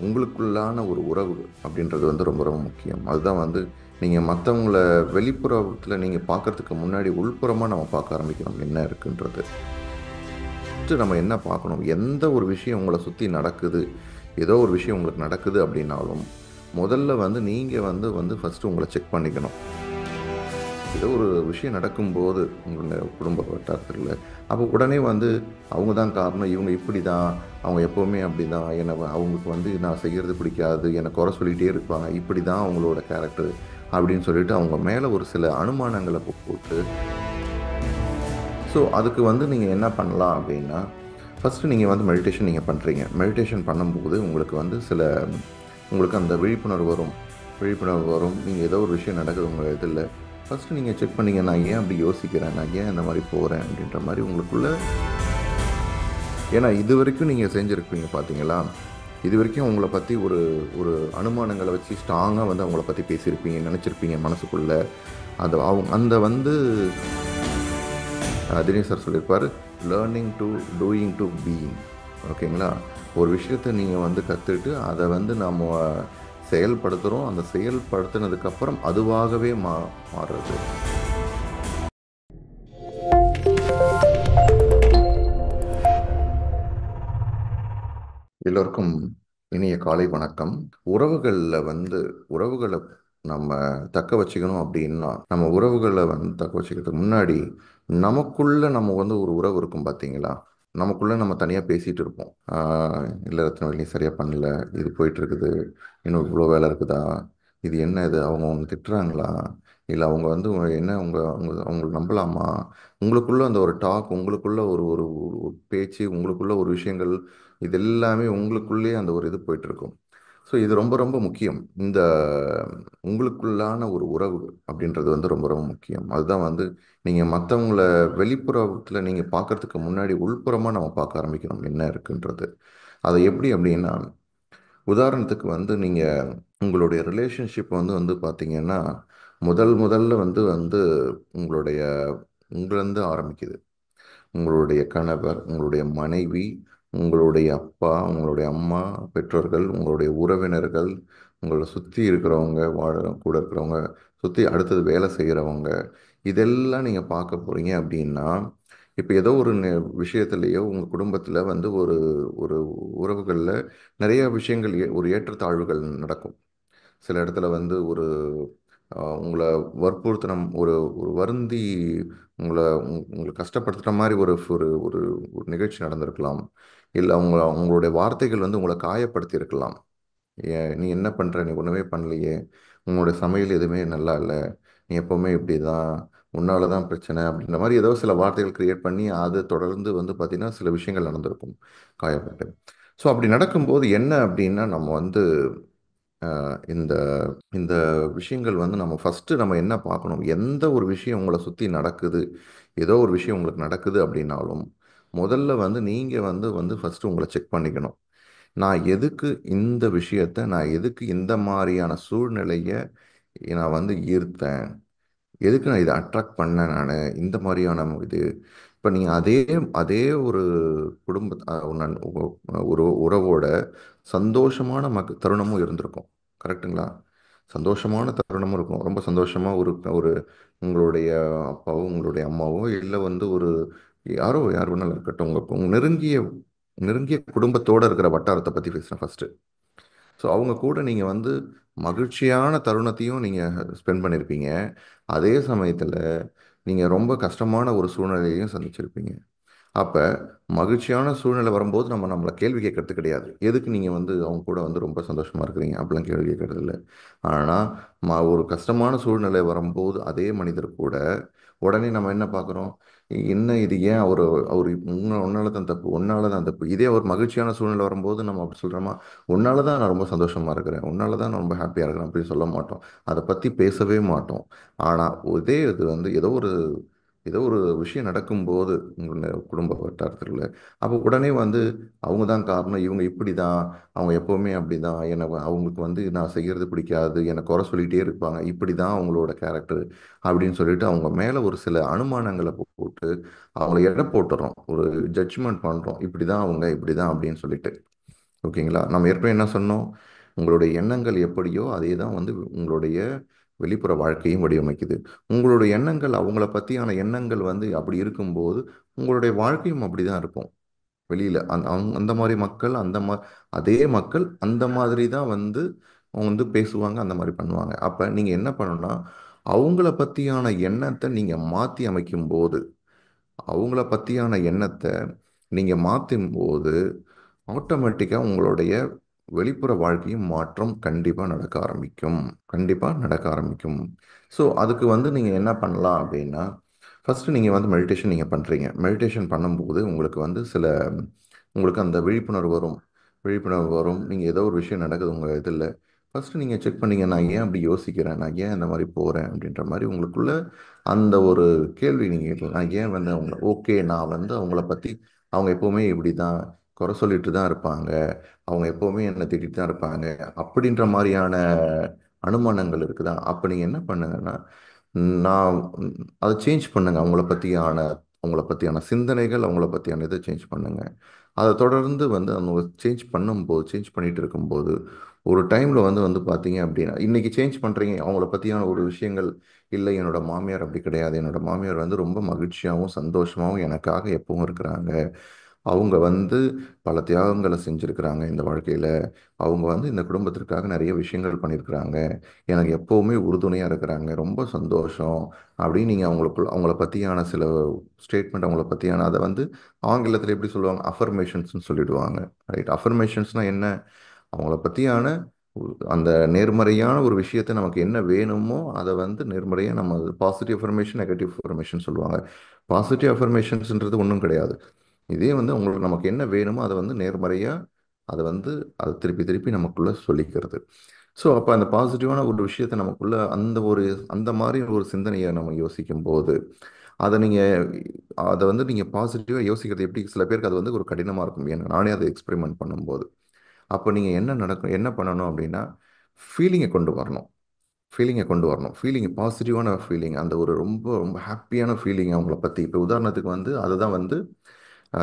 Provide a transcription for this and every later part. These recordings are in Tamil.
உங்களுக்குள்ளான ஒரு உறவு அப்படின்றது வந்து ரொம்ப ரொம்ப முக்கியம். அதுதான் வந்து நீங்கள் மற்றவங்கள வெளிப்புறத்தில் நீங்கள் பார்க்கறதுக்கு முன்னாடி உள்புறமாக நம்ம பார்க்க ஆரம்பிக்கணும் என்ன இருக்குன்றது. ஃபஸ்ட்டு நம்ம என்ன பார்க்கணும், எந்த ஒரு விஷயம் உங்களை சுற்றி நடக்குது, ஏதோ ஒரு விஷயம் உங்களுக்கு நடக்குது அப்படின்னாலும் முதல்ல வந்து நீங்கள் வந்து வந்து ஃபஸ்ட்டு உங்களை செக் பண்ணிக்கணும். ஏதோ ஒரு விஷயம் நடக்கும்போது உங்களோட குடும்ப வட்டாரத்தில் அப்போ உடனே வந்து அவங்க தான் காரணம், இவங்க இப்படி தான், அவங்க எப்போவுமே அப்படி தான், என்னை அவங்களுக்கு வந்து நான் செய்கிறது பிடிக்காது, என்னை குறை சொல்லிகிட்டே இருப்பாங்க, இப்படி தான் அவங்களோட கேரக்டர் அப்படின்னு சொல்லிட்டு அவங்க மேலே ஒரு சில அனுமானங்களை போட்டு ஸோ அதுக்கு வந்து நீங்கள் என்ன பண்ணலாம் அப்படின்னா, ஃபஸ்ட்டு நீங்கள் வந்து மெடிடேஷன் நீங்கள் பண்ணுறீங்க. மெடிடேஷன் பண்ணும்போது உங்களுக்கு வந்து உங்களுக்கு அந்த விழிப்புணர்வு வரும். நீங்கள் ஏதோ ஒரு விஷயம் நடக்குது உங்கள் இதில். ஃபஸ்ட்டு நீங்கள் செக் பண்ணீங்க, நான் ஏன் அப்படி யோசிக்கிறேன், நான் ஏன் இந்த மாதிரி போகிறேன் அப்படின்ற மாதிரி உங்களுக்குள்ள. ஏன்னா இது வரைக்கும் நீங்கள் செஞ்சுருப்பீங்க பார்த்தீங்களா, இது வரைக்கும் அவங்கள பற்றி ஒரு ஒரு அனுமானங்களை வச்சு ஸ்ட்ராங்காக வந்து அவங்கள பற்றி பேசியிருப்பீங்க, நினச்சிருப்பீங்க மனசுக்குள்ளே. அது அந்த வந்து தினேஷ் சார் சொல்லியிருப்பார், learning to doing to being. ஓகேங்களா, ஒரு விஷயத்தை நீங்கள் வந்து கற்றுட்டு அதை வந்து நம்ம செயல்படுத்துகிறோம், அந்த செயல்படுத்தினதுக்கப்புறம் அதுவாகவே மாறுறது. எல்லோருக்கும் இனிய காலை வணக்கம். உறவுகளை நம்ம தக்க வச்சுக்கணும் அப்படின்னா, நம்ம உறவுகளை வந்து தக்க வச்சுக்கிறதுக்கு முன்னாடி நமக்குள்ள நம்ம வந்து ஒரு உறவு இருக்கும் பார்த்தீங்களா, நமக்குள்ள நம்ம தனியாக பேசிகிட்டு இருப்போம். இல்லை ரத்ன வேலையும் சரியாக பண்ணல, இது போயிட்டு இருக்குது, இன்னும் இவ்வளோ வேலை இருக்குதா, இது என்ன, இது அவங்க திட்டுறாங்களா, இல்லை அவங்க வந்து என்ன, அவங்களை நம்பலாமா, உங்களுக்குள்ள அந்த ஒரு டாக், உங்களுக்குள்ள ஒரு ஒரு ஒரு பேச்சு, உங்களுக்குள்ள ஒரு விஷயங்கள், இது எல்லாமே உங்களுக்குள்ளேயே அந்த ஒரு இது போயிட்டுருக்கும். ஸோ இது ரொம்ப ரொம்ப முக்கியம். இந்த உங்களுக்குள்ளான ஒரு உறவு அப்படின்றது வந்து ரொம்ப ரொம்ப முக்கியம். அதுதான் வந்து நீங்கள் மற்றவங்கள வெளிப்புறத்தில் நீங்கள் பார்க்கறதுக்கு முன்னாடி உள்புறமாக நம்ம பார்க்க ஆரம்பிக்கணும் என்ன இருக்குன்றது. அதை எப்படி அப்படின்னா, உதாரணத்துக்கு வந்து நீங்கள் உங்களுடைய ரிலேஷன்ஷிப் வந்து வந்து பார்த்தீங்கன்னா, முதல்ல வந்து வந்து உங்களுடைய உங்களிருந்து ஆரம்பிக்குது. உங்களுடைய கணவர், உங்களுடைய மனைவி, உங்களுடைய அப்பா, உங்களுடைய அம்மா, பெற்றோர்கள், உங்களுடைய உறவினர்கள், உங்களை சுற்றி இருக்கிறவங்க, கூட இருக்கிறவங்க, சுற்றி அடுத்தது வேலை செய்கிறவங்க, இதெல்லாம் நீங்கள் பார்க்க போகிறீங்க அப்படின்னா, இப்போ ஏதோ ஒரு விஷயத்துலேயோ உங்கள் குடும்பத்தில் வந்து ஒரு ஒரு உறவுகளில் நிறைய விஷயங்கள் ஒரு ஏற்றத்தாழ்வுகள் நடக்கும். சில இடத்துல வந்து ஒரு உங்களை வற்புறுத்தின ஒரு ஒரு வருந்தி உங்களை கஷ்டப்படுத்துகிற மாதிரி ஒரு ஒரு ஒரு ஒரு நிகழ்ச்சி நடந்திருக்கலாம். இல்லை அவங்களுடைய வார்த்தைகள் வந்து உங்களை காயப்படுத்தி இருக்கலாம். ஏன் நீ என்ன பண்ணுற, நீ ஒன்றுமே பண்ணலையே, உன்னோட சமையல் எதுவுமே நல்லா இல்லை, நீ எப்போவுமே இப்படி தான், உன்னால தான் பிரச்சனை அப்படின்ற மாதிரி ஏதோ சில வார்த்தைகள் கிரியேட் பண்ணி அது தொடர்ந்து வந்து பார்த்திங்கன்னா சில விஷயங்கள் நடந்திருக்கும் காயப்பட்டு. ஸோ அப்படி நடக்கும்போது என்ன அப்படின்னா, நம்ம வந்து இந்த இந்த விஷயங்கள் வந்து நம்ம ஃபஸ்ட்டு நம்ம என்ன பார்க்கணும், எந்த ஒரு விஷயம் உங்களை சுற்றி நடக்குது, ஏதோ ஒரு விஷயம் உங்களுக்கு நடக்குது அப்படின்னாலும் முதல்ல வந்து நீங்கள் வந்து வந்து ஃபஸ்ட்டு உங்களை செக் பண்ணிக்கணும். நான் எதுக்கு இந்த மாதிரியான சூழ்நிலையை நான் வந்து ஈர்த்தேன், எதுக்கு நான் இதை அட்ராக்ட் பண்ணேன், நான் இந்த மாதிரியான இது. இப்போ நீங்கள் அதே அதே ஒரு குடும்ப ஒரு உறவோட சந்தோஷமான தருணமும் இருந்திருக்கும். கரெக்டுங்களா? சந்தோஷமான தருணமும் இருக்கும். ரொம்ப சந்தோஷமாக ஒரு ஒரு உங்களுடைய அப்பாவோ உங்களுடைய அம்மாவோ இல்லை வந்து ஒரு யார் வேணாலும் இருக்கட்டும், உங்கள் நெருங்கிய நெருங்கிய குடும்பத்தோடு இருக்கிற வட்டாரத்தை பற்றி பேசுகிறேன் ஃபஸ்ட்டு. ஸோ அவங்க கூட நீங்கள் வந்து மகிழ்ச்சியான தருணத்தையும் நீங்கள் ஸ்பெண்ட் பண்ணியிருப்பீங்க. அதே சமயத்தில் நீங்கள் ரொம்ப கஷ்டமான ஒரு சூழ்நிலையையும் சந்திச்சிருப்பீங்க. அப்போ மகிழ்ச்சியான சூழ்நிலை வரும்போது நம்மளை கேள்வி கேட்கறது கிடையாது, எதுக்கு நீங்கள் வந்து அவங்க கூட வந்து ரொம்ப சந்தோஷமாக இருக்கிறீங்க அப்படிலாம் கேள்வி கேட்கறது இல்லை. ஆனால் ஒரு கஷ்டமான சூழ்நிலை வரும்போது அதே மனிதர் கூட உடனே நம்ம என்ன பார்க்குறோம், என்ன இது, ஏன் அவர் அவர் உன்னால தான் தப்பு, உன்னால தான் தப்பு. இதே ஒரு மகிழ்ச்சியான சூழ்நிலை வரும்போது நம்ம அப்படி சொல்கிறோமா, உன்னால தான் நான் ரொம்ப சந்தோஷமாக இருக்கிறேன், உன்னால தான் நான் ரொம்ப ஹாப்பியாக இருக்கிறேன் அப்படின்னு சொல்ல மாட்டோம். அதை பற்றி பேசவே மாட்டோம். ஆனால் இதே இது வந்து ஏதோ ஒரு விஷயம் நடக்கும்போது உங்களோட குடும்ப வட்டாரத்தில் அப்போ உடனே வந்து அவங்க தான் காரணம், இவங்க இப்படி தான், அவங்க எப்போவுமே அப்படி தான், என்னை அவங்களுக்கு வந்து நான் செய்கிறது பிடிக்காது, என்னை குறை சொல்லிகிட்டே இருப்பாங்க, இப்படி தான் அவங்களோட கேரக்டர் அப்படின்னு சொல்லிட்டு அவங்க மேலே ஒரு சில அனுமானங்களை போட்டு அவங்கள எடை போட்டுறோம், ஒரு ஜட்ஜ்மெண்ட் பண்ணுறோம், இப்படி தான் அவங்க இப்படி தான் அப்படின்னு சொல்லிட்டு. ஓகேங்களா? நம்ம ஏற்கனவே என்ன சொன்னோம்? உங்களுடைய எண்ணங்கள் எப்படியோ அதே தான் வந்து உங்களுடைய வெளிப்புற வாழ்க்கையும் வடிவமைக்குது. உங்களுடைய எண்ணங்கள் அவங்கள பற்றியான எண்ணங்கள் வந்து அப்படி இருக்கும்போது உங்களுடைய வாழ்க்கையும் அப்படி தான் இருக்கும். வெளியில் அந்த மாதிரி மக்கள் அதே மக்கள் அந்த மாதிரி தான் வந்து அவங்க வந்து பேசுவாங்க, அந்த மாதிரி பண்ணுவாங்க. அப்போ நீங்கள் என்ன பண்ணணும்னா அவங்கள பற்றியான எண்ணத்தை நீங்கள் மாற்றி அமைக்கும்போது அவங்கள பற்றியான எண்ணத்தை நீங்கள் மாற்றும் போது ஆட்டோமேட்டிக்காக உங்களுடைய வெளிப்புற வாழ்க்கையும் மாற்றம் கண்டிப்பாக நடக்க ஆரம்பிக்கும். கண்டிப்பாக நடக்க ஆரம்பிக்கும். ஸோ அதுக்கு வந்து நீங்கள் என்ன பண்ணலாம் அப்படின்னா, ஃபஸ்ட்டு நீங்கள் வந்து மெடிடேஷன் நீங்கள் பண்ணுறீங்க. மெடிடேஷன் பண்ணும்போது உங்களுக்கு வந்து உங்களுக்கு அந்த விழிப்புணர்வு வரும். விழிப்புணர்வு வரும். நீங்கள் ஏதோ ஒரு விஷயம் நடக்குது உங்கள் இதில். ஃபஸ்ட்டு நீங்கள் செக் பண்ணீங்க, நான் ஏன் அப்படி யோசிக்கிறேன், நான் ஏன் இந்த மாதிரி போகிறேன் அப்படின்ற மாதிரி உங்களுக்குள்ள அந்த ஒரு கேள்வி நீங்கள் கேட்கலாம். நான் ஏன் வந்து ஓகே, நான் வந்து அவங்கள பற்றி அவங்க எப்போவுமே இப்படி தான் குறை சொல்லிட்டு தான் இருப்பாங்க, அவங்க எப்போவுமே என்னை திட்டிட்டு தான் இருப்பாங்க அப்படின்ற மாதிரியான அனுமானங்கள் இருக்குதா? அப்போ நீங்கள் என்ன பண்ணுங்கன்னா, நான் அதை சேஞ்ச் பண்ணுங்க. அவங்கள பற்றியான சிந்தனைகள், அவங்கள பற்றியான இதை சேஞ்ச் பண்ணுங்க. அதை தொடர்ந்து வந்து அவங்க சேஞ்ச் பண்ணிட்டு இருக்கும்போது ஒரு டைமில் வந்து வந்து பார்த்தீங்க அப்படின்னா இன்னைக்கு சேஞ்ச் பண்ணுறீங்க அவங்கள பற்றியான ஒரு விஷயங்கள். இல்லை, என்னோட மாமியார் அப்படி கிடையாது, என்னோட மாமியார் வந்து ரொம்ப மகிழ்ச்சியாகவும் சந்தோஷமாகவும் எனக்காக எப்பவும் இருக்கிறாங்க. அவங்க வந்து பல தியாகங்களை செஞ்சுருக்கிறாங்க இந்த வாழ்க்கையில். அவங்க வந்து இந்த குடும்பத்திற்காக நிறைய விஷயங்கள் பண்ணியிருக்கிறாங்க. எனக்கு எப்போவுமே உறுதுணையாக இருக்கிறாங்க, ரொம்ப சந்தோஷம் அப்படின்னு நீங்கள் அவங்கள பற்றியான சில ஸ்டேட்மெண்ட், அவங்கள பற்றியான அதை வந்து ஆங்கிலத்தில் எப்படி சொல்லுவாங்க, அஃபர்மேஷன்ஸ்னு சொல்லிடுவாங்க. ரைட்? அஃபர்மேஷன்ஸ்னால் என்ன? அவங்கள பற்றியான அந்த நேர்மறையான ஒரு விஷயத்தை நமக்கு என்ன வேணுமோ அதை வந்து நேர்மறையாக நம்ம பாசிட்டிவ் அஃபர்மேஷன், நெகட்டிவ் அஃபர்மேஷன் சொல்லுவாங்க. பாசிட்டிவ் அஃபர்மேஷன்ஸ்ன்றது ஒன்றும் கிடையாது. இதே வந்து உங்களுக்கு நமக்கு என்ன வேணுமோ அதை வந்து நேர்மறையாக அதை வந்து அதை திருப்பி திருப்பி நமக்குள்ள சொல்லிக்கிறது. ஸோ அப்போ அந்த பாசிட்டிவான ஒரு விஷயத்தை நமக்குள்ள அந்த மாதிரி ஒரு சிந்தனையை நம்ம யோசிக்கும் போது அதை நீங்கள் அதை வந்து நீங்கள் பாசிட்டிவாக யோசிக்கிறது எப்படி? சில பேருக்கு அது வந்து ஒரு கடினமாக இருக்கும். ஏன்னா நானே அதை எக்ஸ்பெரிமெண்ட் பண்ணும்போது அப்போ நீங்கள் என்ன பண்ணணும் அப்படின்னா ஃபீலிங்கை கொண்டு வரணும். பாசிட்டிவான ஃபீலிங், அந்த ஒரு ரொம்ப ரொம்ப ஹாப்பியான ஃபீலிங் அவங்கள பற்றி. இப்போ உதாரணத்துக்கு வந்து அதுதான் வந்து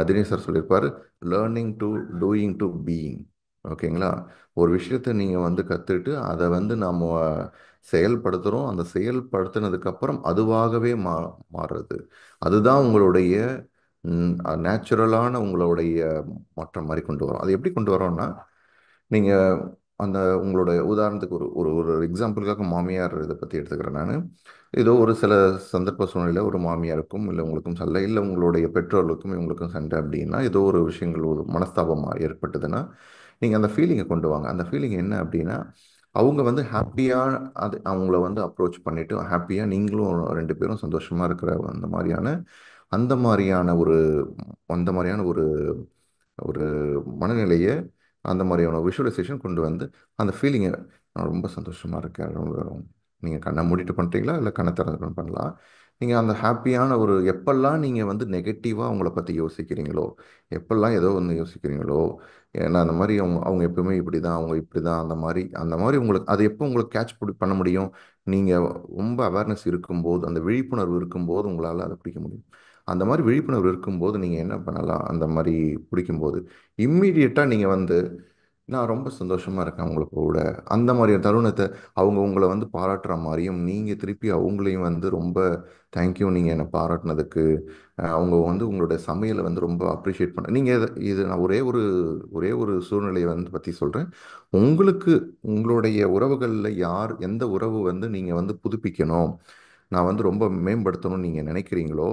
தினேஷ் சார் சொல்லியிருப்பார், learning to doing to being. ஓகேங்களா? ஒரு விஷயத்தை நீங்கள் வந்து கற்றுட்டு அதை வந்து நாம் செயல்படுத்துகிறோம். அந்த செயல்படுத்தினதுக்கப்புறம் அதுவாகவே மாறுறது. அதுதான் உங்களுடைய நேச்சுரலான உங்களுடைய மாற்றம் மாதிரி கொண்டு வரும். அது எப்படி கொண்டு வரோம்னா, நீங்கள் அந்த உங்களோட உதாரணத்துக்கு ஒரு ஒரு ஒரு எக்ஸாம்பிளுக்காக மாமியார் இதை பற்றி எடுத்துக்கிறேன் நான். ஏதோ ஒரு சில சந்தர்ப்ப சூழ்நிலையில் ஒரு மாமியாருக்கும் இல்லை உங்களுக்கும் சண்டை, இல்லை உங்களுடைய பெற்றோர்களுக்கும் இவங்களுக்கும் சண்டை அப்படின்னா, ஏதோ ஒரு விஷயங்கள் ஒரு மனஸ்தாபமாக ஏற்பட்டதுன்னா நீங்கள் அந்த ஃபீலிங்கை கொண்டு வாங்க. அந்த ஃபீலிங் என்ன அப்படின்னா, அவங்க வந்து ஹாப்பியாக அது அவங்கள வந்து அப்ரோச் பண்ணிவிட்டு ஹாப்பியாக நீங்களும் ரெண்டு பேரும் சந்தோஷமாக இருக்கிற அந்த மாதிரியான ஒரு அந்த மாதிரியான ஒரு ஒரு மனநிலையை, அந்த மாதிரியான விஷுவலைசேஷன் கொண்டு வந்து அந்த ஃபீலிங்கை, நான் ரொம்ப சந்தோஷமாக இருக்கேன். நீங்கள் கண்ணை மூடிட்டு பண்ணுறீங்களா இல்லை கண்ணை திறந்து பண்ணலாம். நீங்கள் அந்த ஹாப்பியான ஒரு எப்பெல்லாம் நீங்கள் வந்து நெகட்டிவாக அவங்கள பற்றி யோசிக்கிறீங்களோ, எப்பெல்லாம் ஏதோ ஒன்று யோசிக்கிறீங்களோ, ஏன்னா அந்த மாதிரி அவங்க அவங்க எப்பவுமே இப்படி தான், அவங்க இப்படி தான், அந்த மாதிரி உங்களுக்கு அது எப்போ உங்களுக்கு பண்ண முடியும்? நீங்கள் ரொம்ப அவேர்னஸ் இருக்கும்போது, அந்த விழிப்புணர்வு இருக்கும்போது உங்களால் அதை பிடிக்க முடியும். அந்த மாதிரி விழிப்புணர்வு இருக்கும்போது நீங்கள் என்ன பண்ணலாம்? அந்த மாதிரி பிடிக்கும்போது இம்மீடியட்டாக நீங்கள் வந்து நான் ரொம்ப சந்தோஷமாக இருக்கேன் அவங்கள கூட. அந்த மாதிரியான தருணத்தை அவங்க உங்களை வந்து பாராட்டுற மாதிரியும், நீங்கள் திருப்பி அவங்களையும் வந்து ரொம்ப தேங்க்யூ நீங்கள் என்னை பாராட்டினதுக்கு. அவங்க வந்து உங்களோட சமையலை வந்து ரொம்ப அப்ரிஷியேட் நீங்கள் இது நான் ஒரே ஒரு சூழ்நிலையை வந்து பற்றி சொல்கிறேன். உங்களுக்கு உங்களுடைய உறவுகளில் எந்த உறவு வந்து நீங்கள் வந்து புதுப்பிக்கணும், நான் வந்து ரொம்ப மேம்படுத்தணும்னு நீங்கள் நினைக்கிறீங்களோ,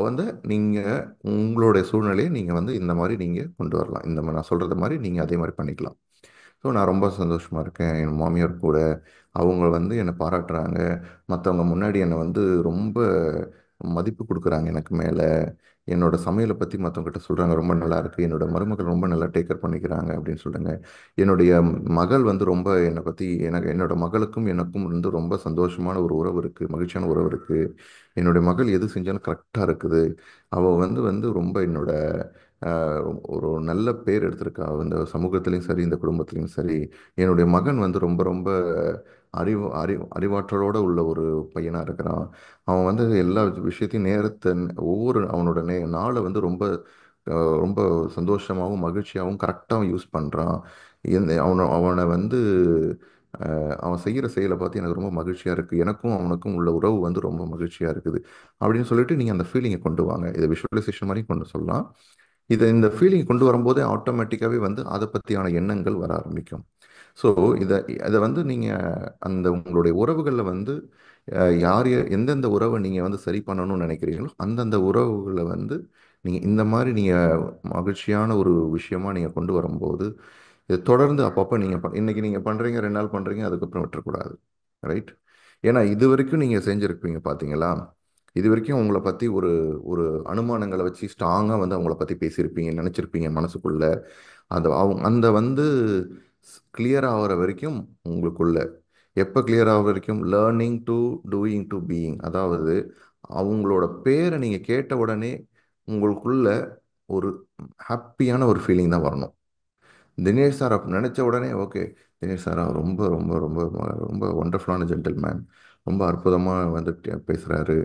வந்து நீங்கள் உங்களுடைய சூழ்நிலையை நீங்கள் வந்து இந்த மாதிரி நீங்கள் கொண்டு வரலாம். இந்த மாதிரி நான் சொல்கிறது மாதிரி நீங்கள் அதே மாதிரி பண்ணிக்கலாம். ஸோ நான் ரொம்ப சந்தோஷமாக இருக்கேன் என் மாமியார் கூட. அவங்க வந்து என்னை பாராட்டுறாங்க. மற்றவங்க முன்னாடி என்னை வந்து ரொம்ப மதிப்பு கொடுக்குறாங்க எனக்கு மேலே. என்னோட சமையலை பற்றி மற்றவங்ககிட்ட சொல்கிறாங்க, ரொம்ப நல்லா இருக்குது. என்னோட மருமகள் ரொம்ப நல்லா டேக்கர் பண்ணிக்கிறாங்க அப்படின்னு சொல்லுங்க. என்னுடைய மகள் வந்து ரொம்ப என்னை பற்றி என்னோட மகளுக்கும் எனக்கும் வந்து ரொம்ப சந்தோஷமான ஒரு உறவு இருக்குது, மகிழ்ச்சியான உறவு இருக்குது. என்னுடைய மகள் எது செஞ்சாலும் கரெக்டாக இருக்குது. அவள் வந்து வந்து ரொம்ப என்னோட ஒரு நல்ல பேர் எடுத்திருக்கா இந்த சமூகத்திலையும் சரி, இந்த குடும்பத்திலையும் சரி. என்னுடைய மகன் வந்து ரொம்ப ரொம்ப அறிவாற்றலோட உள்ள ஒரு பையனாக இருக்கிறான். அவன் வந்து எல்லா விஷயத்தையும் ஒவ்வொரு அவனோட நாளை வந்து ரொம்ப ரொம்ப சந்தோஷமாகவும் மகிழ்ச்சியாகவும் கரெக்டாகவும் யூஸ் பண்ணுறான். அவனை அவனை வந்து அவன் செய்கிற செயலை பார்த்து எனக்கு ரொம்ப மகிழ்ச்சியாக இருக்குது, எனக்கும் அவனுக்கும் உள்ள உறவு வந்து ரொம்ப மகிழ்ச்சியாக இருக்குது அப்படின்னு சொல்லிட்டு நீங்கள் அந்த ஃபீலிங்கை கொண்டு வாங்க. இதை விஷுவலைசேஷன் மாதிரி கொண்டு சொல்லலாம். இந்த ஃபீலிங் கொண்டு வரும்போதே ஆட்டோமேட்டிக்காகவே வந்து அதை பற்றியான எண்ணங்கள் வர ஆரம்பிக்கும். ஸோ இதை இதை வந்து நீங்கள் அந்த உங்களுடைய உறவுகளில் வந்து எந்தெந்த உறவை நீங்கள் வந்து சரி பண்ணணும்னு நினைக்கிறீங்களோ அந்தந்த உறவுகளை வந்து நீங்கள் இந்த மாதிரி நீங்கள் மகிழ்ச்சியான ஒரு விஷயமா நீங்கள் கொண்டு வரும்போது இதை தொடர்ந்து அப்பப்போ நீங்கள் இன்னைக்கு நீங்கள் பண்ணுறீங்க, 2 நாள் பண்ணுறீங்க, அதுக்கப்புறம் விட்டுறக்கூடாது. ரைட்? ஏன்னா இது வரைக்கும் நீங்கள் செஞ்சுருப்பீங்க பார்த்தீங்களா? இது வரைக்கும் உங்களை பற்றி ஒரு ஒரு அனுமானங்களை வச்சு ஸ்ட்ராங்காக வந்து அவங்கள பற்றி பேசியிருப்பீங்க, நினச்சிருப்பீங்க மனசுக்குள்ள. அந்த வந்து கிளியர் ஆகிற வரைக்கும் உங்களுக்குள்ள எப்போ கிளியர் ஆகிற வரைக்கும் learning to doing to being, அதாவது அவங்களோட பேரை நீங்கள் கேட்ட உடனே உங்களுக்குள்ள ஒரு ஹாப்பியான ஒரு ஃபீலிங் தான் வரணும். தினேஷ் சார் நினச்ச உடனே ஓகே, தினேஷ் சாரா ரொம்ப ரொம்ப ரொம்ப ரொம்ப ஒண்டர்ஃபுல்லான ஜென்டில்மேன், ரொம்ப அற்புதமாக வந்து பேசுகிறாரு,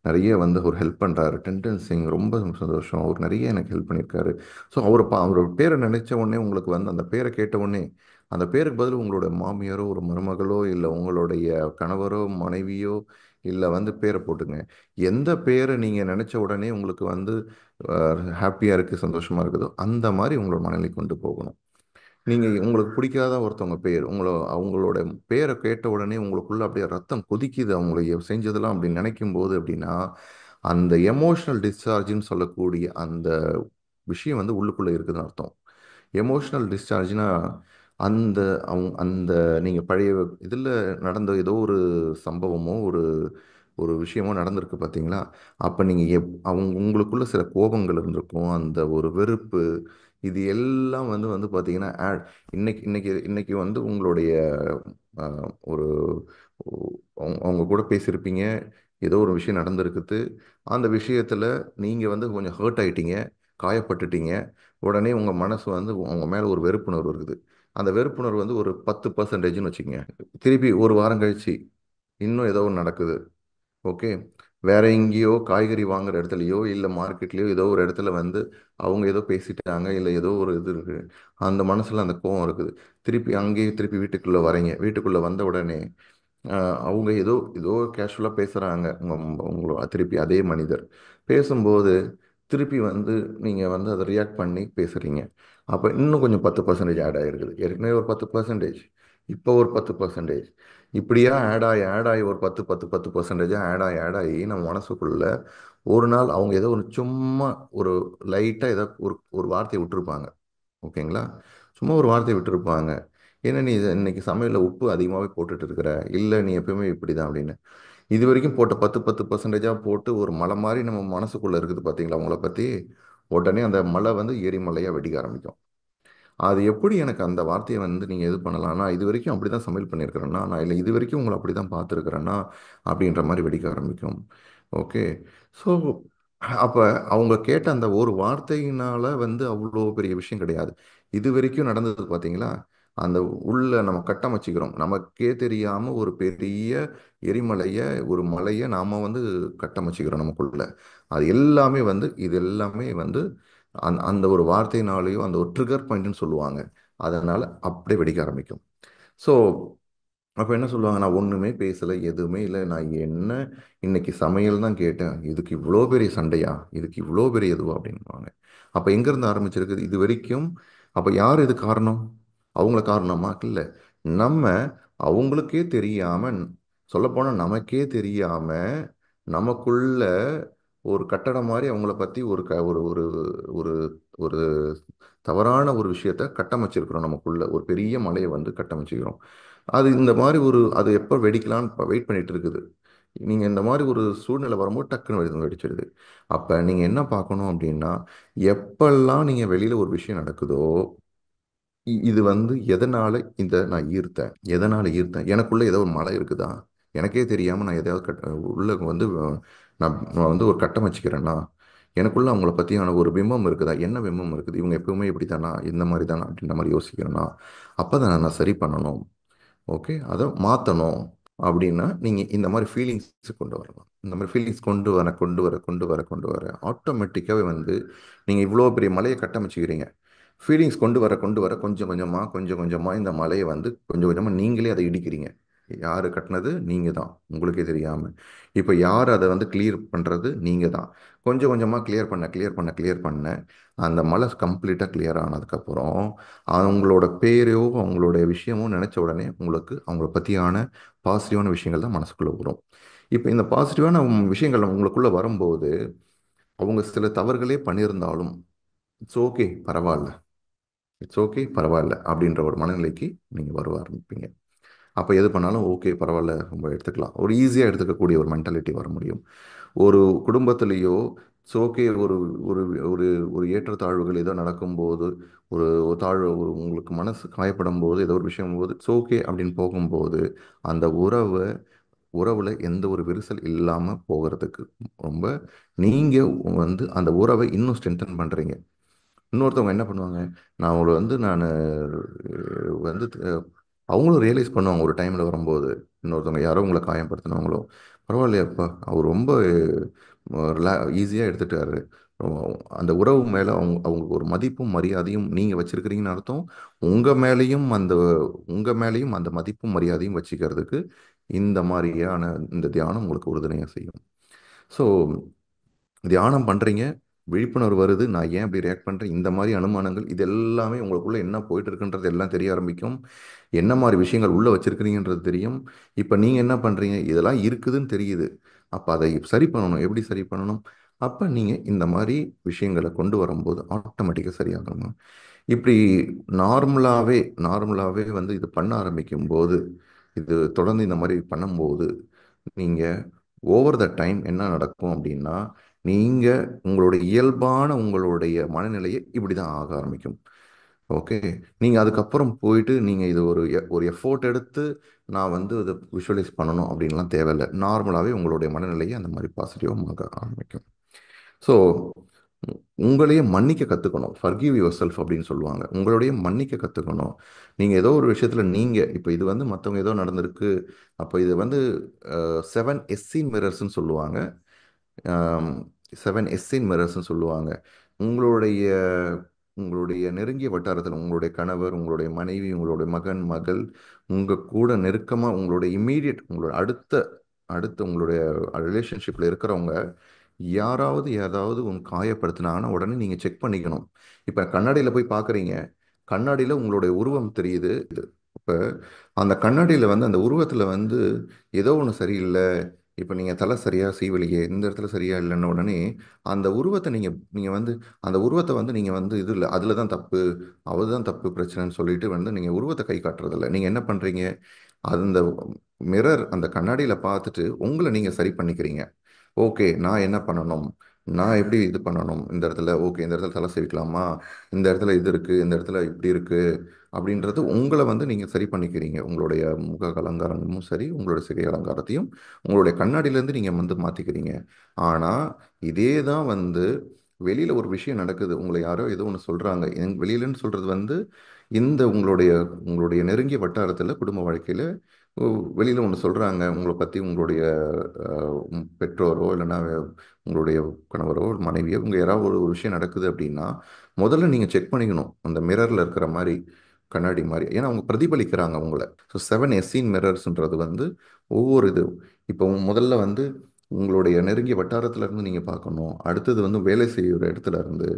நிறைய வந்து ஒரு ஹெல்ப் பண்ணுறாரு, டென்டன் சிங் ரொம்ப சந்தோஷம், அவர் நிறைய எனக்கு ஹெல்ப் பண்ணியிருக்காரு. ஸோ அவரோட பேரை நினச்ச உடனே உங்களுக்கு வந்து அந்த பேரை கேட்ட உடனே அந்த பேருக்கு பதில் உங்களோட மாமியாரோ ஒரு மருமகளோ இல்லை உங்களுடைய கணவரோ மனைவியோ இல்லை வந்து பேரை போட்டுங்க. எந்த பேரை நீங்கள் நினச்ச உடனே உங்களுக்கு வந்து ஹாப்பியாக இருக்குது, சந்தோஷமாக இருக்குதோ அந்த மாதிரி உங்களோட மனநிலை கொண்டு போகணும். நீங்கள் உங்களுக்கு பிடிக்காத ஒருத்தவங்க பேர் அவங்களோட பேரை கேட்ட உடனே உங்களுக்குள்ள அப்படியே ரத்தம் கொதிக்குது, அவங்கள செஞ்சதெல்லாம் அப்படி நினைக்கும் போது அப்படின்னா அந்த எமோஷனல் டிஸ்சார்ஜ்னு சொல்லக்கூடிய அந்த விஷயம் வந்து உள்ளுக்குள்ளே இருக்குதுன்னு அர்த்தம். எமோஷனல் டிஸ்சார்ஜ்னா அந்த அந்த நீங்கள் பழைய இதில் நடந்த ஏதோ ஒரு சம்பவமோ ஒரு ஒரு விஷயமோ நடந்திருக்கு பார்த்தீங்களா? அப்போ நீங்கள் உங்களுக்குள்ள சில கோபங்கள் இருந்திருக்கும், அந்த ஒரு வெறுப்பு, இது எல்லாம் வந்து வந்து பார்த்தீங்கன்னா இன்னைக்கு இன்னைக்கு இன்னைக்கு வந்து உங்களுடைய ஒரு அவங்க கூட பேசியிருப்பீங்க, ஏதோ ஒரு விஷயம் நடந்திருக்குது, அந்த விஷயத்தில் நீங்கள் வந்து கொஞ்சம் ஹர்ட் ஆயிட்டீங்க, காயப்பட்டுட்டீங்க. உடனே உங்கள் மனசு வந்து அவங்க மேலே ஒரு வெறுப்புணர்வு இருக்குது. அந்த வெறுப்புணர்வு வந்து ஒரு 10%ன்னு வச்சுக்கோங்க. திருப்பி ஒரு வாரம் கழிச்சு இன்னும் ஏதோ ஒன்று நடக்குது. ஓகே, வேற எங்கேயோ காய்கறி வாங்குற இடத்துலையோ இல்லை மார்க்கெட்லேயோ ஏதோ ஒரு இடத்துல வந்து அவங்க ஏதோ பேசிட்டாங்க, இல்லை ஏதோ ஒரு இது இருக்கு, அந்த மனசுல அந்த கோவம் இருக்குது. திருப்பி அங்கேயே திருப்பி வீட்டுக்குள்ள வரீங்க, வீட்டுக்குள்ள வந்த உடனே அவங்க ஏதோ ஏதோ கேஷுவலாக பேசுகிறாங்க, உங்களோட திருப்பி அதே மனிதர் பேசும்போது திருப்பி வந்து நீங்கள் வந்து அதை ரியாக்ட் பண்ணி பேசுகிறீங்க. அப்போ இன்னும் கொஞ்சம் 10% ஆட் ஆகிருக்குது. ஏற்கனவே ஒரு 10%, இப்போ ஒரு 10%, இப்படியா ஆட் ஆகி ஒரு 10% ஆட் ஆகி நம்ம மனசுக்குள்ள ஒரு நாள் அவங்க ஏதோ ஒரு சும்மா ஒரு லைட்டாக ஏதோ ஒரு ஒரு வார்த்தையை விட்டுருப்பாங்க. ஓகேங்களா? சும்மா ஒரு வார்த்தை விட்டுருப்பாங்க. ஏன்னா நீ இன்னைக்கு சமையலில் உப்பு அதிகமாகவே போட்டுட்டு இருக்கிற, இல்லை நீ எப்பயுமே இப்படி தான் அப்படின்னு. இது வரைக்கும் போட்ட 10% போட்டு ஒரு மலை மாதிரி நம்ம மனசுக்குள்ளே இருக்குது பார்த்தீங்களா உங்களை பற்றி, உடனே அந்த மலை வந்து எரிமலையாக வெடிக்க ஆரம்பிக்கும். அது எப்படி எனக்கு அந்த வார்த்தையை வந்து நீங்கள் இது பண்ணலாம், நான் இது வரைக்கும் அப்படி தான் சமையல் பண்ணியிருக்கிறேன்னா, நான் இல்லை இது வரைக்கும் உங்களை அப்படி தான் பார்த்துருக்குறேன்னா அப்படின்ற மாதிரி வெடிக்க ஆரம்பிக்கும். ஓகே. ஸோ அப்போ அவங்க கேட்ட அந்த ஒரு வார்த்தையினால வந்து அவ்வளோ பெரிய விஷயம் கிடையாது. இது வரைக்கும் நடந்தது பார்த்தீங்களா? அந்த உள்ள நம்ம கட்டமைச்சிக்கிறோம், நமக்கே தெரியாம ஒரு பெரிய எரிமலையை ஒரு மலையை நாம வந்து கட்டமைச்சிக்கிறோம் நமக்குள்ள. அது எல்லாமே வந்து இது எல்லாமே வந்து அந்த ஒரு வார்த்தையினாலேயோ அந்த ஒரு ட்ரிகர் பாயிண்ட்னு சொல்லுவாங்க, அதனால அப்படியே வெடிக்க ஆரம்பிக்கும். ஸோ அப்போ என்ன சொல்லுவாங்க, நான் ஒன்றுமே பேசலை, எதுவுமே இல்லை, நான் என்ன இன்னைக்கு சமையல் தான் கேட்டேன், இதுக்கு இவ்வளோ பெரிய சண்டையா, இதுக்கு இவ்வளோ பெரிய இதுவா அப்படின்வாங்க. அப்போ எங்கேருந்து ஆரம்பிச்சிருக்குது இது வரைக்கும்? அப்போ யார் இது காரணம்? அவங்கள காரணமா இல்லை, நம்ம அவங்களுக்கே தெரியாம, சொல்லப்போனால் நமக்கே தெரியாம நமக்குள்ள ஒரு கட்டடம் மாதிரி அவங்கள பற்றி ஒரு ஒரு ஒரு ஒரு ஒரு தவறான ஒரு விஷயத்த கட்டமைச்சிருக்கிறோம், நமக்குள்ள ஒரு பெரிய மலையை வந்து கட்டமைச்சிக்கிறோம். அது இந்த மாதிரி ஒரு அது எப்போ வெடிக்கலான்னு வெயிட் பண்ணிட்டு இருக்குது. நீங்கள் இந்த மாதிரி ஒரு சூழ்நிலை வரும்போது டக்குன்னு வெடிச்சிடுது. அப்போ நீங்கள் என்ன பார்க்கணும் அப்படின்னா, எப்பெல்லாம் நீங்கள் வெளியில் ஒரு விஷயம் நடக்குதோ, இது வந்து எதனால நான் ஈர்த்தேன், எதனால ஈர்த்தேன், எனக்குள்ள ஏதோ ஒரு மலை இருக்குதா, எனக்கே தெரியாமல் நான் எதையாவது உள்ள வந்து நான் வந்து ஒரு கட்டம் வச்சுக்கிறேன்னா, எனக்குள்ள அவங்கள பற்றியான ஒரு பிம்பம் இருக்குதா, என்ன பிம்பம் இருக்குது, இவங்க எப்பவுமே இப்படி தானா, இந்த மாதிரி தானா அப்படின்ற மாதிரி யோசிக்கிறேன்னா, அப்போ தான் நான் சரி பண்ணணும். ஓகே, அதை மாற்றணும். அப்படின்னா நீங்கள் இந்த மாதிரி ஃபீலிங்ஸ் கொண்டு வரணும். இந்த மாதிரி ஃபீலிங்ஸ் கொண்டு வர ஆட்டோமேட்டிக்காகவே வந்து நீங்கள் இவ்வளோ பெரிய மலையை கட்டமைச்சுக்கிறீங்க. ஃபீலிங்ஸ் கொண்டு வர கொஞ்சம் கொஞ்சமாக இந்த மலையை வந்து கொஞ்சம் கொஞ்சமாக நீங்களே அதை இடிக்கிறீங்க. யார் கட்டினது? நீங்கள் தான், உங்களுக்கே தெரியாமல். இப்போ யார் அதை வந்து கிளியர் பண்ணுறது? நீங்கள் தான். கொஞ்சம் கொஞ்சமாக கிளியர் பண்ண அந்த மலை கம்ப்ளீட்டாக கிளியர் ஆனதுக்கப்புறம் அவங்களோட பேரோ அவங்களோட விஷயமோ நினச்ச உடனே உங்களுக்கு அவங்கள பற்றியான பாசிட்டிவான விஷயங்கள் தான் மனசுக்குள்ளே வரும். இப்போ இந்த பாசிட்டிவான விஷயங்கள் உங்களுக்குள்ளே வரும்போது அவங்க சில தவறுகளே பண்ணியிருந்தாலும் இட்ஸ் ஓகே, பரவாயில்ல, இட்ஸ் ஓகே, பரவாயில்ல அப்படின்ற ஒரு மனநிலைக்கு நீங்கள் வர ஆரம்பிப்பீங்க. அப்போ எது பண்ணாலும் ஓகே, பரவாயில்ல, ரொம்ப எடுத்துக்கலாம், ஒரு ஈஸியாக எடுத்துக்கக்கூடிய ஒரு மென்டாலிட்டி வர முடியும். ஒரு குடும்பத்திலேயோ இட்ஸ் ஓகே, ஒரு ஒரு ஒரு ஒரு ஏற்றத்தாழ்வுகள் ஏதோ நடக்கும்போது, ஒரு தாழ்வு, உங்களுக்கு மனசு காயப்படும் போது, ஏதோ ஒரு விஷயம் போது இட்ஸ் ஓகே அப்படின்னு போகும்போது அந்த உறவில் எந்த ஒரு விரிசல் இல்லாமல் போகிறதுக்கு ரொம்ப நீங்கள் வந்து அந்த உறவை இன்னும் ஸ்ட்ரென்தன் பண்ணுறீங்க. இன்னொருத்தவங்க என்ன பண்ணுவாங்க, நான் அவங்கள வந்து நான் வந்து அவங்களும் ரியலைஸ் பண்ணுவாங்க ஒரு டைமில் வரும்போது, இன்னொருத்தவங்க யாரோ உங்களை காயப்படுத்தினவங்களோ, பரவாயில்லையாப்பா, அவர் ரொம்ப ஈஸியாக எடுத்துட்டாரு. அந்த உறவு மேலே அவங்களுக்கு ஒரு மதிப்பும் மரியாதையும் நீங்கள் வச்சிருக்கிறீங்கன்னு அர்த்தம். உங்கள் மேலேயும் அந்த உங்கள் மேலேயும் அந்த மதிப்பும் மரியாதையும் வச்சுக்கிறதுக்கு இந்த மாதிரியான இந்த தியானம் உங்களுக்கு உறுதுணையாக செய்யும். ஸோ தியானம் பண்ணுறீங்க, விழிப்புணர்வு வருது, நான் ஏன் இப்படி ரியாக்ட் பண்ணுறேன், இந்த மாதிரி அனுமானங்கள் இது எல்லாமே உங்களுக்குள்ளே என்ன போயிட்டு இருக்குன்றது எல்லாம் தெரிய ஆரம்பிக்கும். என்ன மாதிரி விஷயங்கள் உள்ளே வச்சிருக்கிறீங்கன்றது தெரியும். இப்போ நீங்கள் என்ன பண்ணுறீங்க, இதெல்லாம் இருக்குதுன்னு தெரியுது. அப்போ அதை சரி பண்ணணும். எப்படி சரி பண்ணணும்? அப்போ நீங்கள் இந்த மாதிரி விஷயங்களை கொண்டு வரும்போது ஆட்டோமேட்டிக்காக சரியாகணும். இப்படி நார்மலாகவே வந்து இது பண்ண ஆரம்பிக்கும் போது, இது தொடர்ந்து இந்த மாதிரி பண்ணும்போது நீங்கள் ஓவர் த டைம் என்ன நடக்கும் அப்படின்னா, நீங்கள் உங்களுடைய இயல்பான உங்களுடைய மனநிலையை இப்படி தான் ஆக ஆரம்பிக்கும். ஓகே, நீங்கள் அதுக்கப்புறம் போயிட்டு நீங்கள் இது ஒரு எஃபோர்ட் எடுத்து நான் வந்து இதை விஷுவலைஸ் பண்ணணும் அப்படின்லாம் தேவையில்லை. நார்மலாகவே உங்களுடைய மனநிலையை அந்த மாதிரி பாசிட்டிவாக ஆரம்பிக்கும். ஸோ உங்களையே மன்னிக்க கற்றுக்கணும். ஃபர்கிவ் யுவர் செல்ஃப் அப்படின்னு சொல்லுவாங்க. உங்களுடைய மன்னிக்க கற்றுக்கணும். நீங்கள் ஏதோ ஒரு விஷயத்தில் நீங்கள் இப்போ இது வந்து மற்றவங்க ஏதோ நடந்திருக்கு, அப்போ இது வந்து 7 எஸ்ஸின் சொல்லுவாங்க. 7 எஸ்ஸின் சொல்லுவாங்க. உங்களுடைய உங்களுடைய நெருங்கிய வட்டாரத்தில் உங்களுடைய கணவர், உங்களுடைய மனைவி, உங்களுடைய மகன், மகள், உங்கள் கூட நெருக்கமாக உங்களுடைய இம்மீடியட், உங்களோட அடுத்த அடுத்த உங்களுடைய ரிலேஷன்ஷிப்பில் இருக்கிறவங்க யாராவது ஏதாவது காயப்படுத்தினாங்கன்னா உடனே நீங்கள் செக் பண்ணிக்கணும். இப்போ கண்ணாடியில் போய் பார்க்குறீங்க, கண்ணாடியில் உங்களுடைய உருவம் தெரியுது. இப்போ அந்த கண்ணாடியில் வந்து அந்த உருவத்தில் வந்து ஏதோ ஒன்று சரியில்லை, இப்போ நீங்கள் தலை சரியாக சீவலியே, இந்த இடத்துல சரியா இல்லைன்ன உடனே அந்த உருவத்தை நீங்கள் வந்து அந்த உருவத்தை வந்து நீங்கள் வந்து இது இல்லை, அதில் தான் தப்பு, அவர் தான் தப்பு, பிரச்சனைன்னு சொல்லிட்டு வந்து நீங்கள் உருவத்தை கை காட்டுறதில்ல. நீங்கள் என்ன பண்ணுறீங்க, அந்த மிரர் அந்த கண்ணாடியில் பார்த்துட்டு உங்களை நீங்கள் சரி பண்ணிக்கிறீங்க. ஓகே, நான் என்ன பண்ணணும், நான் எப்படி இது பண்ணணும், இந்த இடத்துல ஓகே, இந்த இடத்துல தலை சீவிக்கலாமா, இந்த இடத்துல இது இருக்குது, இந்த இடத்துல இப்படி இருக்குது அப்படின்றது உங்களை வந்து நீங்கள் சரி பண்ணிக்கிறீங்க. உங்களுடைய முக அலங்காரமும் சரி, உங்களுடைய சிகை அலங்காரத்தையும் உங்களுடைய கண்ணாடியிலேருந்து நீங்கள் வந்து மாற்றிக்கிறீங்க. ஆனால் இதே தான் வந்து வெளியில் ஒரு விஷயம் நடக்குது, உங்களை யாரோ ஏதோ ஒன்று சொல்கிறாங்க, வெளியிலன்னு சொல்கிறது வந்து இந்த உங்களுடைய உங்களுடைய நெருங்கிய வட்டாரத்தில் குடும்ப வாழ்க்கையில் வெளியில் ஒன்று சொல்கிறாங்க உங்களை பற்றி, உங்களுடைய பெற்றோரோ இல்லைன்னா உங்களுடைய கணவரோ மனைவியோ உங்கள் யாராவது ஒரு விஷயம் நடக்குது அப்படின்னா முதல்ல நீங்கள் செக் பண்ணிக்கணும், அந்த மிரரில் இருக்கிற மாதிரி, கண்ணாடி மாதிரி. ஏன்னா அவங்க பிரதிபலிக்கிறாங்க உங்களை. ஸோ 7 எஸ்ஸின் வந்து ஒவ்வொரு இது, இப்போ முதல்ல வந்து உங்களுடைய நெருங்கிய வட்டாரத்துல இருந்து நீங்கள் பார்க்கணும், அடுத்தது வந்து வேலை செய்கிற இடத்துல இருந்து.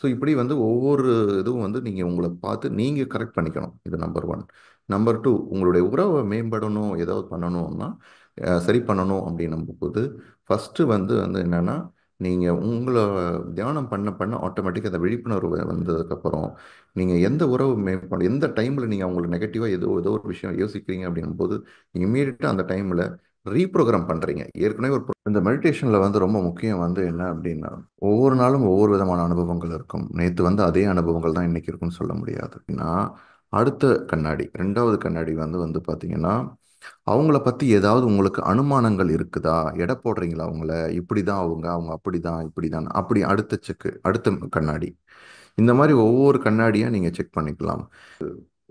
ஸோ இப்படி வந்து ஒவ்வொரு இதுவும் வந்து நீங்கள் உங்களை பார்த்து நீங்கள் கரெக்ட் பண்ணிக்கணும். இது நம்பர் 1. நம்பர் 2, உங்களுடைய உறவை மேம்படணும், ஏதாவது பண்ணணும்னா சரி பண்ணணும் அப்படின்னும் போது ஃபஸ்ட்டு வந்து வந்து என்னென்னா, நீங்கள் உங்களை தியானம் பண்ண பண்ண ஆட்டோமேட்டிக்காக அந்த விழிப்புணர்வு வந்ததுக்கப்புறம் நீங்கள் எந்த உறவு மேம்பட எந்த டைமில் நீங்கள் அவங்கள நெகட்டிவாக ஏதோ ஏதோ ஒரு விஷயம் யோசிக்கிறீங்க அப்படின்னும் போது இம்மீடியட்டாக அந்த டைமில் ரீப்ரோக்ராம் பண்ணுறீங்க. ஏற்கனவே இந்த மெடிடேஷனில் வந்து ரொம்ப முக்கியம் வந்து என்ன அப்படின்னா, ஒவ்வொரு நாளும் ஒவ்வொரு விதமான அனுபவங்கள் இருக்கும். நேற்று வந்து அதே அனுபவங்கள் தான் இன்னைக்கு இருக்குன்னு சொல்ல முடியாது. அடுத்த கண்ணாடி, 2வது கண்ணாடி வந்து வந்து பார்த்தீங்கன்னா, அவங்கள பற்றி ஏதாவது உங்களுக்கு அனுமானங்கள் இருக்குதா, எடை போடுறீங்களா அவங்கள, இப்படி தான் அவங்க, அவங்க அப்படி தான், இப்படி தான், அப்படி அடுத்த செக்கு, அடுத்த கண்ணாடி. இந்த மாதிரி ஒவ்வொரு கண்ணாடியாக நீங்கள் செக் பண்ணிக்கலாம்.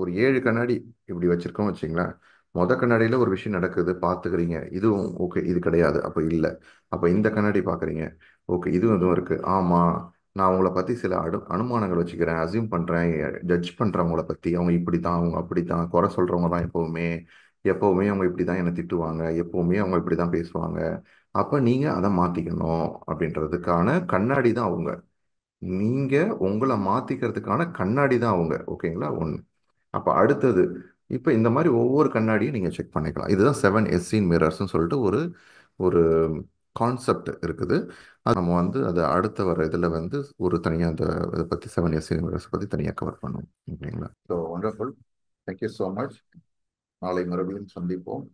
ஒரு 7 கண்ணாடி இப்படி வச்சுருக்கோம் வச்சிங்களேன். கண்ணாடியில் ஒரு விஷயம் நடக்குது பார்த்துக்கிறீங்க, இதுவும் ஓகே, இது கிடையாது அப்போ இல்லை. அப்போ இந்த கண்ணாடி பார்க்குறீங்க, ஓகே இதுவும் இதுவும் இருக்குது, ஆமாம் நான் அவங்கள பற்றி சில அனுமானங்கள் வச்சுக்கிறேன், அசியூம் பண்ணுறேன், ஜட்ஜ் பண்ணுறவங்கள பற்றி, அவங்க இப்படி தான் அவங்க அப்படி தான் குறை சொல்கிறவங்க தான் எப்போவுமே, எப்போவுமே அவங்க இப்படி தான் என்னை திட்டுவாங்க, எப்போவுமே அவங்க இப்படி தான் பேசுவாங்க. அப்போ நீங்கள் அதை மாற்றிக்கணும் அப்படின்றதுக்கான கண்ணாடி தான் அவங்க. நீங்கள் உங்களை மாற்றிக்கிறதுக்கான கண்ணாடி தான் அவங்க. ஓகேங்களா? ஒன்று. அப்போ அடுத்தது, இப்போ இந்த மாதிரி ஒவ்வொரு கண்ணாடியும் நீங்கள் செக் பண்ணிக்கலாம். இதுதான் 7 எஸ்ஸின் மிரர்ஸ்னு சொல்லிட்டு ஒரு ஒரு கான்செப்ட் இருக்குது. அது நம்ம வந்து அதை அடுத்த வர இதில் வந்து ஒரு தனியாக அந்த இதை பற்றி 7 எஸ்ஸின் மிரர்ஸ் பற்றி தனியாக கவர் பண்ணுவோம். ஓகேங்களா? So wonderful. Thank you so much. நாளை மறுபடியும் சந்திப்போம்.